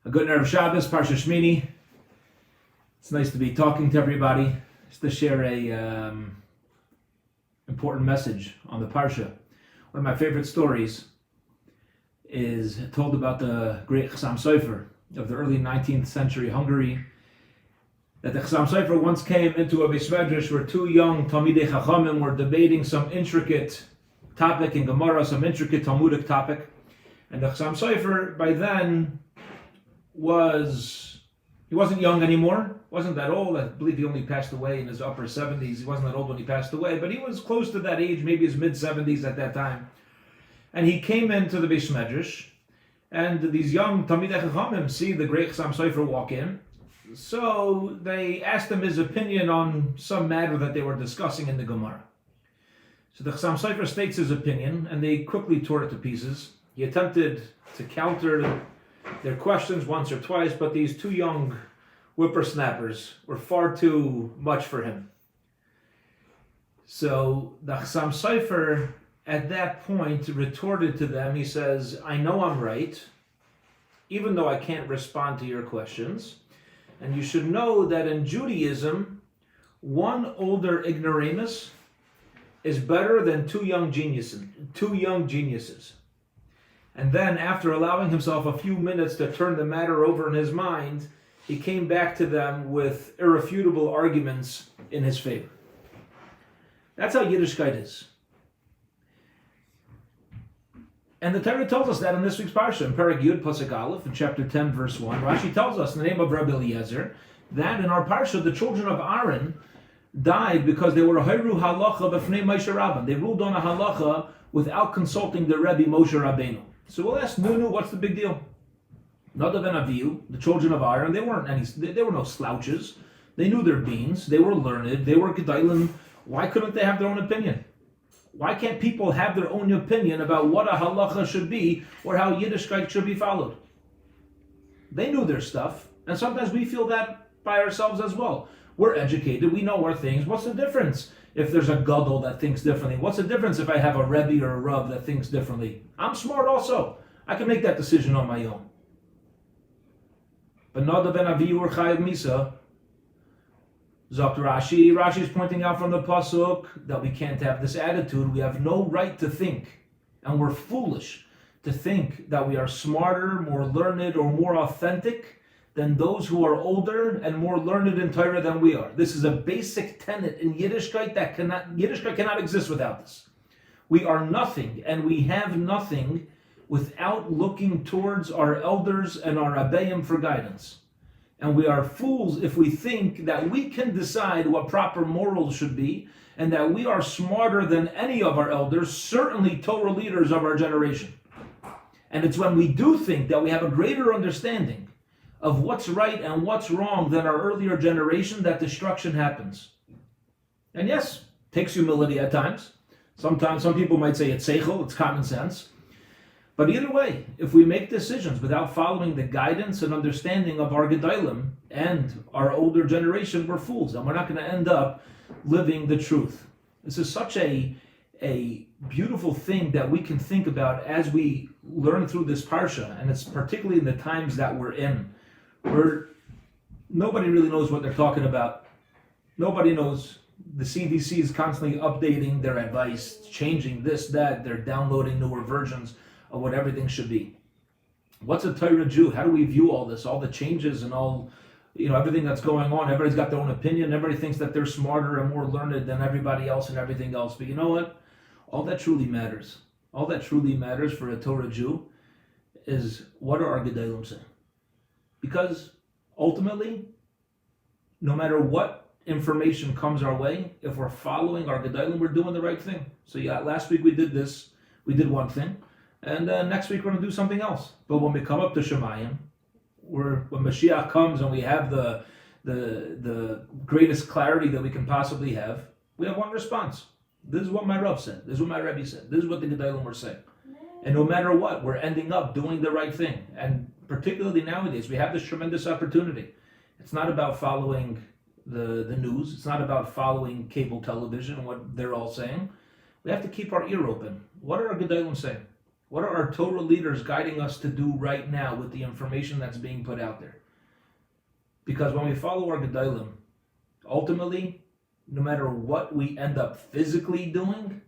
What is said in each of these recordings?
A good Erev Shabbos, Parshas Shemini. It's nice to be talking to everybody, just to share a important message on the Parsha. One of my favorite stories is told about the great Chassam Sofer of the early 19th century Hungary. That the Chassam Sofer once came into a Beis Medrash where two young Talmidei Chachamim were debating some intricate topic in Gemara, some intricate Talmudic topic. And the Chassam Sofer by then he wasn't young anymore, wasn't that old. I believe he only passed away in his upper 70s. He wasn't that old when he passed away, but he was close to that age, maybe his mid-70s at that time. And he came into the Beis Medrash, and these young Talmidei Chachamim see the great Chassam Sofer walk in. So they asked him his opinion on some matter that they were discussing in the Gemara. So the Chassam Sofer states his opinion, and they quickly tore it to pieces. He attempted to counter their questions once or twice, but these two young whippersnappers were far too much for him. So the Chassam Sofer at that point retorted to them. He says, I know I'm right, even though I can't respond to your questions. And you should know that in Judaism, one older ignoramus is better than two young geniuses. And then, after allowing himself a few minutes to turn the matter over in his mind, he came back to them with irrefutable arguments in his favor. That's how Yiddishkeit is. And the Torah tells us that in this week's Parsha, in Perek Yud, Pasuk Aleph, in chapter 10, verse 1, Rashi tells us in the name of Rabbi Eliezer that in our Parsha, the children of Aaron died because they were Hayru Halacha B'fnei Moshe Rabbeinu. They ruled on a halacha without consulting the Rebbe Moshe Rabbeinu. So we'll ask, what's the big deal? Nadav and Avihu, the children of Aaron, they were no slouches. They knew their beans. They were learned. They were Gedalim. Why couldn't they have their own opinion? Why can't people have their own opinion about what a halacha should be or how Yiddishkeit should be followed? They knew their stuff, and sometimes we feel that by ourselves as well. We're educated. We know our things. What's the difference if there's a gadol that thinks differently? What's the difference if I have a rebbe or a rav that thinks differently? I'm smart also. I can make that decision on my own. But Nadav and Avihu were chayav misa. Zok Rashi. Rashi is pointing out from the pasuk that we can't have this attitude. We have no right to think, and we're foolish to think that we are smarter, more learned, or more authentic than those who are older and more learned in Torah than we are. This is a basic tenet in Yiddishkeit that Yiddishkeit cannot exist without this. We are nothing, and we have nothing without looking towards our elders and our Abbayim for guidance. And we are fools if we think that we can decide what proper morals should be, and that we are smarter than any of our elders, certainly Torah leaders of our generation. And it's when we do think that we have a greater understanding of what's right and what's wrong than our earlier generation that destruction happens. And yes, it takes humility at times. Sometimes some people might say it's seichel, it's common sense. But either way, if we make decisions without following the guidance and understanding of our Gedalim and our older generation, we're fools, and we're not going to end up living the truth. This is such a beautiful thing that we can think about as we learn through this Parsha, and it's particularly in the times that we're in, where nobody really knows what they're talking about. Nobody knows. The CDC is constantly updating their advice, changing this, that. They're downloading newer versions of what everything should be. What's a Torah Jew? How do we view all this, all the changes and all, everything that's going on? Everybody's got their own opinion. Everybody thinks that they're smarter and more learned than everybody else and everything else. But you know what? All that truly matters. All that truly matters for a Torah Jew is what are our Gedalim saying? Because ultimately, no matter what information comes our way, if we're following our Gedalim, we're doing the right thing. So last week we did this. We did one thing. And next week we're going to do something else. But when we come up to Shemayim, when Mashiach comes and we have the greatest clarity that we can possibly have, we have one response. This is what my Rav said. This is what my Rebbe said. This is what the Gedalim were saying. And no matter what, we're ending up doing the right thing. And particularly nowadays, we have this tremendous opportunity. It's not about following the news. It's not about following cable television and what they're all saying. We have to keep our ear open. What are our Gedalim saying? What are our Torah leaders guiding us to do right now with the information that's being put out there? Because when we follow our Gedolim, ultimately, no matter what we end up physically doing,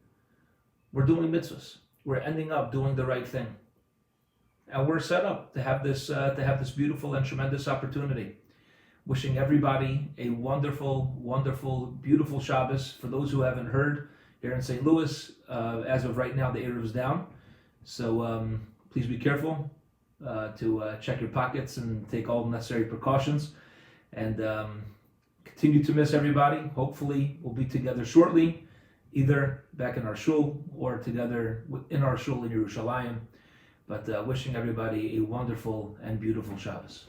we're doing mitzvahs. We're ending up doing the right thing. And we're set up to have this beautiful and tremendous opportunity. Wishing everybody a wonderful, wonderful, beautiful Shabbos. For those who haven't heard, here in St. Louis, as of right now, the Eruv is down. So please be careful to check your pockets and take all the necessary precautions. And continue to miss everybody. Hopefully, we'll be together shortly, either back in our shul or together in our shul in Yerushalayim. But wishing everybody a wonderful and beautiful Shabbos.